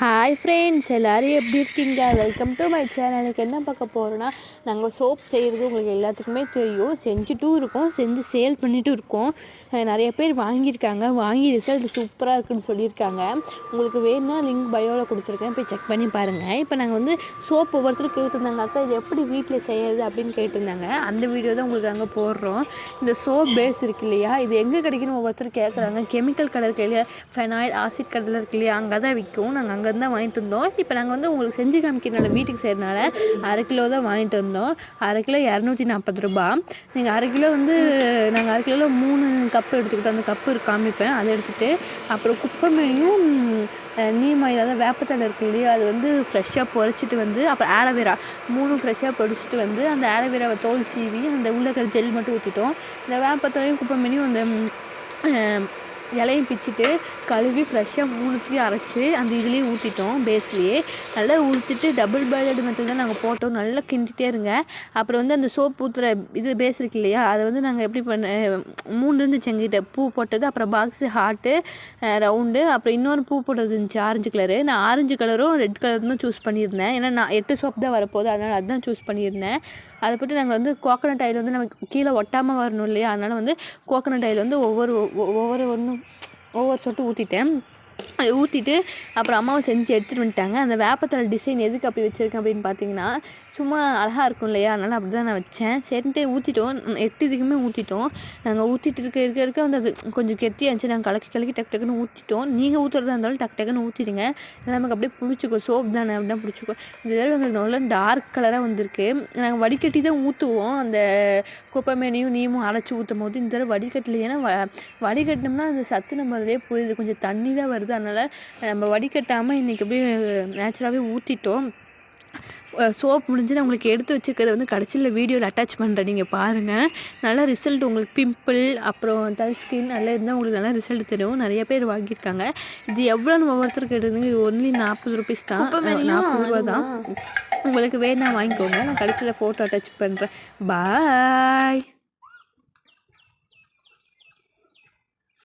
Hi friends, எல்லோரும் எப்படி இருக்கீங்க? Welcome to my channel. எனக்கு என்ன பார்க்க போகிறோன்னா, நாங்கள் சோப் செய்கிறது உங்களுக்கு எல்லாத்துக்குமே தெரியும். செஞ்சுட்டும் இருக்கோம், செஞ்சு சேல் பண்ணிட்டும் இருக்கோம். நிறைய பேர் வாங்கியிருக்காங்க, வாங்கி ரிசல்ட் சூப்பராக இருக்குதுன்னு சொல்லியிருக்காங்க. உங்களுக்கு வேணும்னா லிங்க் பயோவில் கொடுத்துருக்கேன், போய் செக் பண்ணி பாருங்கள். இப்போ நாங்கள் வந்து சோப் ஒவ்வொருத்தரும் கேட்டிருந்தாங்க, அக்கா இது எப்படி வீட்டில் செய்கிறது அப்படின்னு கேட்டிருந்தாங்க. அந்த வீடியோ தான் உங்களுக்கு நாங்கள் போடுறோம். இந்த சோப் பேஸ் இருக்கு இல்லையா, இது எங்கே கிடைக்குன்னு ஒவ்வொருத்தரும் கேட்குறாங்க. கெமிக்கல் கடை இருக்கு இல்லையா, ஃபெனாயில் ஆசிட் கடையில் இருக்கு இல்லையா, அங்கே தான் விற்கும். நாங்கள் அங்கேருந்து தான் வாங்கிட்டு இருந்தோம். இப்போ நாங்கள் வந்து உங்களுக்கு செஞ்சு காமிக்கிறனால வீட்டுக்கு செய்கிறனால 1/2 கிலோ தான் வாங்கிட்டு வந்தோம். 1/2 கிலோ 240 ரூபா. நீங்கள் 1/2 கிலோ வந்து நாங்கள் 1/2 கிலோவில் 3 கப்பு எடுத்துக்கிட்டோம். அந்த கப்பு காமிப்பேன், அதை எடுத்துகிட்டு அப்புறம் குப்பைமேனியும் நீம் ஆயில், அதாவது வேப்பத்தலை இருக்கு இல்லையா, அது வந்து ஃப்ரெஷ்ஷாக பொரிச்சிட்டு வந்து அப்புறம் ஆலோவேரா 3 ஃப்ரெஷ்ஷாக பொரிச்சிட்டு வந்து அந்த ஆலோவேராவை தோல் சீவி அந்த உள்ள ஜெல் மட்டும் ஊற்றிட்டோம். இந்த வேப்பத்தலையும் குப்பைமேனியும் அந்த இலையும் பிச்சுட்டு கழுவி ஃப்ரெஷ்ஷாக 3த்தையும் அரைச்சி அந்த இதுலேயே ஊற்றிட்டோம். பேஸ்லேயே நல்லா ஊற்றிட்டு டபுள் பாயில்டு மெத்தட் தான் நாங்கள் போட்டோம். நல்லா கிண்டிகிட்டே இருங்க. அப்புறம் வந்து அந்த சோப் ஊற்றுற இது பேஸ் இருக்கு இல்லையா, அதை வந்து நாங்கள் எப்படி 3 செங்கிட்ட பூ போட்டது, அப்புறம் பாக்ஸு ஹார்ட்டு ரவுண்டு, அப்புறம் இன்னொரு பூ போட்டது இருந்துச்சு ஆரஞ்சு கலரு. நான் ஆரஞ்சு கலரும் ரெட் கலரும் தான் சூஸ் பண்ணியிருந்தேன். ஏன்னா நான் 8 சோப் தான் வரப்போகுது, அதனால் அதுதான் சூஸ் பண்ணியிருந்தேன். அதை பற்றி நாங்கள் வந்து கோகனட் ஆயில் வந்து நமக்கு கீழே ஒட்டாமல் வரணும் இல்லையா, அதனால் வந்து கோகனட் ஆயில் வந்து ஒவ்வொரு சொட்டு ஊற்றிட்டேன். அதை ஊற்றிட்டு அப்புறம் அம்மாவை செஞ்சு எடுத்துகிட்டு வந்துட்டாங்க. அந்த வேப்பத்தலை டிசைன் எதுக்கு அப்படி வச்சுருக்கேன் அப்படின்னு பார்த்தீங்கன்னா, சும்மா அழகாக இருக்கும் இல்லையா, அதனால் அப்படி தான் நான் வச்சேன். சரின்ட்டு ஊற்றிட்டோம். 8 இதுக்குமே ஊற்றிட்டோம். நாங்கள் ஊற்றிட்டு இருக்க வந்து அது கொஞ்சம் கெட்டியாச்சு. நாங்கள் கலக்கி டக்குன்னு ஊற்றிட்டோம். நீங்கள் ஊற்றுறதா இருந்தாலும் டக்குன்னு ஊற்றிடுங்க. நமக்கு அப்படியே பிடிச்சிக்கும். சோப் தானே அப்படின்னா பிடிச்சிக்கும். இந்த தடவை எங்களுக்கு நல்லா டார்க் கலராக வந்திருக்கு. நாங்கள் வடிகட்டி தான் ஊற்றுவோம். அந்த குப்பைமேனியும் நீமும் அரைச்சி ஊற்றும் போது இந்த தடவை வடிகட்டல. ஏன்னா வடிகட்டினோம்னா அந்த சத்து நம்ம அதிலே போயிடுது, கொஞ்சம் தண்ணி தான் வருது. அதனால் நம்ம வடிகட்டாமல் இன்றைக்கி அப்படியே நேச்சுரலாகவே ஊற்றிட்டோம். சோப் முடிஞ்சு நான் உங்களுக்கு எடுத்து வச்சுக்கிறத வந்து கடைசியில் வீடியோவில் அட்டாச் பண்ணுறேன், நீங்கள் பாருங்கள். நல்லா ரிசல்ட் உங்களுக்கு பிம்பிள் அப்புறம் டல் ஸ்கின் நல்லா இருந்தால் உங்களுக்கு நல்லா ரிசல்ட் தெரியும். நிறைய பேர் வாங்கியிருக்காங்க. இது எவ்வளோன்னு ஒவ்வொருத்தருக்கு எடுத்துங்க. இது ஒன்லி 40 ருபீஸ் தான், 40 ரூபா தான். உங்களுக்கு வேணா வாங்கிக்கோங்க. நான் கடைசியில் ஃபோட்டோ அட்டாச் பண்ணுறேன். பாய்.